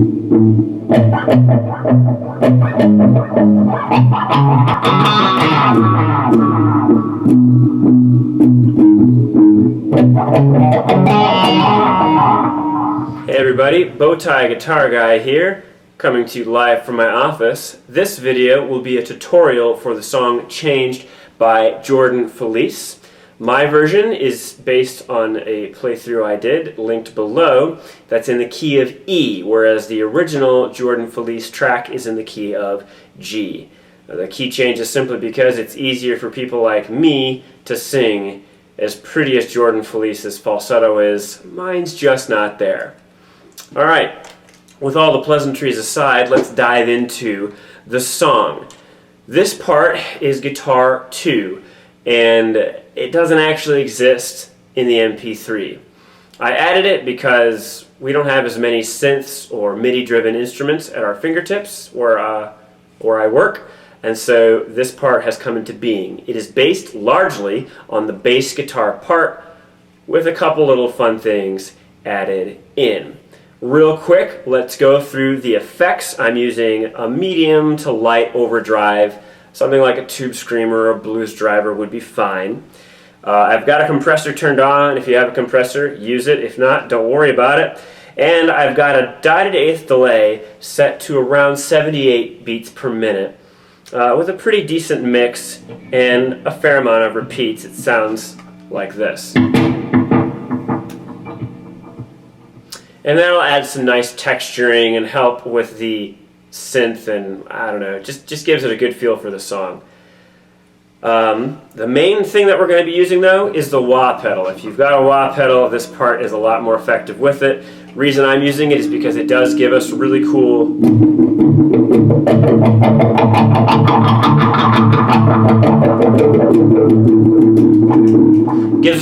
Hey everybody, Bowtie Guitar Guy here, coming to you live from my office. This video will be a tutorial for the song Changed by Jordan Feliz. My version is based on a playthrough I did, linked below, that's in the key of E, whereas the original Jordan Feliz track is in the key of G. The key change is simply because it's easier for people like me to sing. As pretty as Jordan Feliz's falsetto is, mine's just not there. Alright, with all the pleasantries aside, let's dive into the song. This part is guitar 2, and it doesn't actually exist in the MP3. I added it because we don't have as many synths or MIDI-driven instruments at our fingertips where I work, and so this part has come into being. It is based largely on the bass guitar part with a couple little fun things added in. Real quick, let's go through the effects. I'm using a medium to light overdrive. Something like a tube screamer or a blues driver would be fine. I've got a compressor turned on. If you have a compressor, use it. If not, don't worry about it. And I've got a dotted eighth delay set to around 78 beats per minute with a pretty decent mix and a fair amount of repeats. It sounds like this. And then I'll add some nice texturing and help with the synth, and I don't know, just gives it a good feel for the song. The main thing that we're going to be using though is the wah pedal. If you've got a wah pedal, this part is a lot more effective with it. Reason I'm using it is because it does give us really cool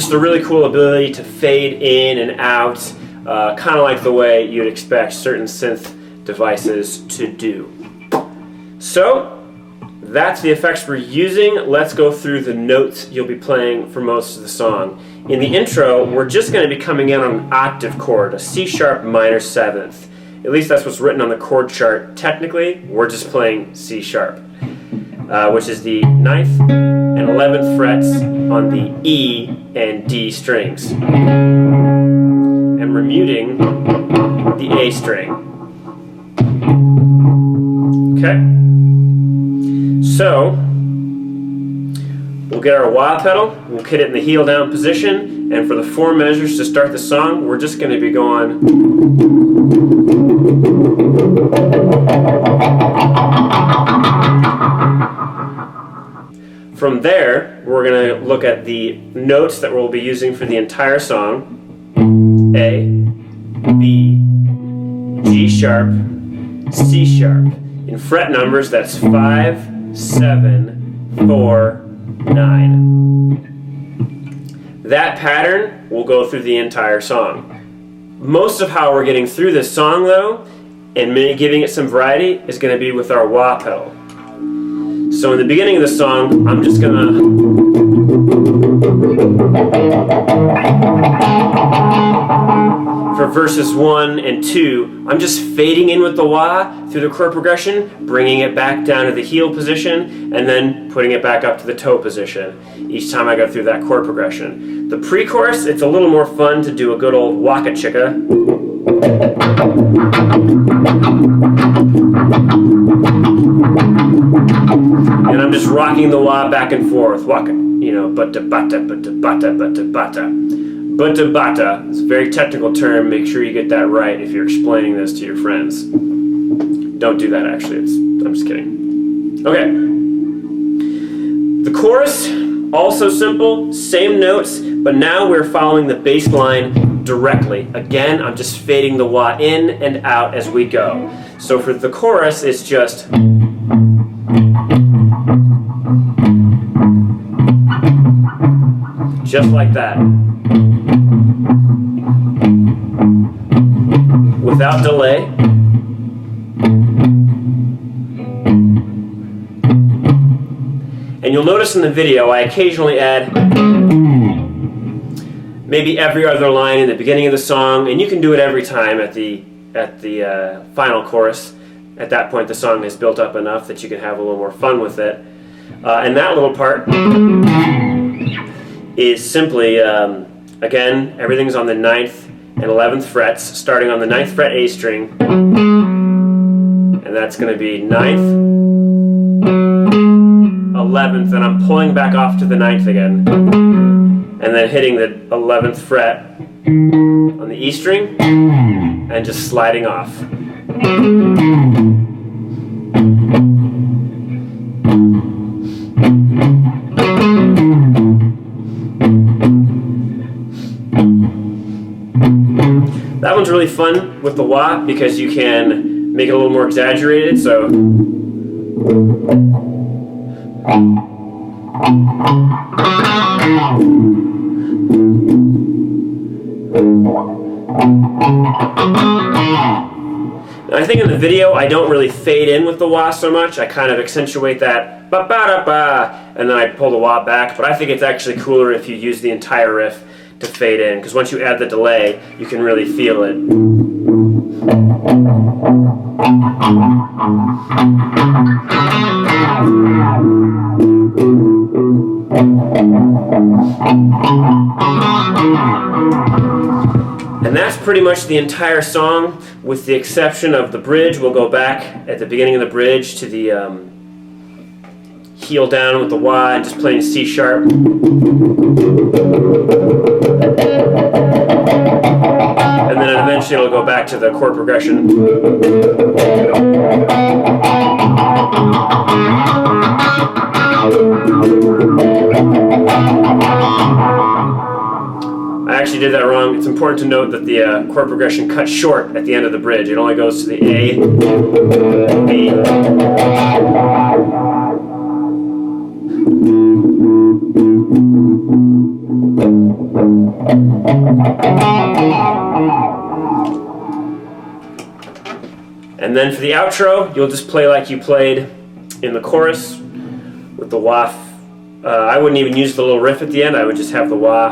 the really cool ability to fade in and out, kind of like the way you'd expect certain synth devices to do. So that's the effects we're using. Let's go through the notes you'll be playing for most of the song. In the intro, we're just going to be coming in on an octave chord, a C sharp minor 7th. At least that's what's written on the chord chart. Technically, we're just playing C sharp, which is the 9th and 11th frets on the E and D strings. And we're muting the A string. Okay? So, we'll get our wah pedal, we'll hit it in the heel down position, and for the 4 measures to start the song, we're just going to be going. From there, we're going to look at the notes that we'll be using for the entire song. A, B, G sharp, C sharp. In fret numbers, that's 5, 7, 4, 9. That pattern will go through the entire song. Most of how we're getting through this song, though, and maybe giving it some variety, is going to be with our wah pedal. So in the beginning of the song, I'm just going to for verses 1 and 2, I'm just fading in with the wah through the chord progression, bringing it back down to the heel position, and then putting it back up to the toe position each time I go through that chord progression. The pre-chorus, it's a little more fun to do a good old waka chicka. And I'm just rocking the wah back and forth, waka, you know, bata bata bata bata bata bata. Bata bata is a very technical term. Make sure you get that right if you're explaining this to your friends. Don't do that, actually. I'm just kidding. Okay. The chorus, also simple, same notes, but now we're following the bass line directly. Again, I'm just fading the wah in and out as we go. So for the chorus, it's just like that. Without delay. And you'll notice in the video I occasionally add maybe every other line in the beginning of the song, and you can do it every time at the at the final chorus. At that point the song is built up enough that you can have a little more fun with it. And that little part is simply, again, everything's on the 9th and 11th frets, starting on the 9th fret A string, and that's going to be 9th, 11th, and I'm pulling back off to the 9th again, and then hitting the 11th fret on the E string, and just sliding off. That one's really fun with the wah because you can make it a little more exaggerated, so I think in the video I don't really fade in with the wah so much. I kind of accentuate that ba-ba-da-ba, and then I pull the wah back, but I think it's actually cooler if you use the entire riff to fade in, because once you add the delay, you can really feel it. And that's pretty much the entire song, with the exception of the bridge. We'll go back at the beginning of the bridge to the heel down with the wah and just playing C sharp. And then eventually it'll go back to the chord progression. I actually did that wrong. It's important to note that the chord progression cuts short at the end of the bridge. It only goes to the A, B. And then for the outro, you'll just play like you played in the chorus with the wah. I wouldn't even use the little riff at the end. I would just have the wah.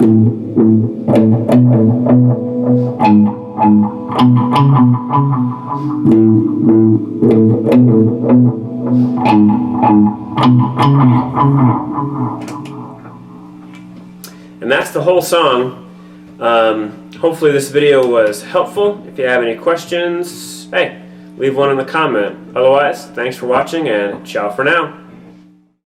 And that's the whole song. Hopefully this video was helpful. If you have any questions, hey, leave one in the comment. Otherwise, thanks for watching and ciao for now.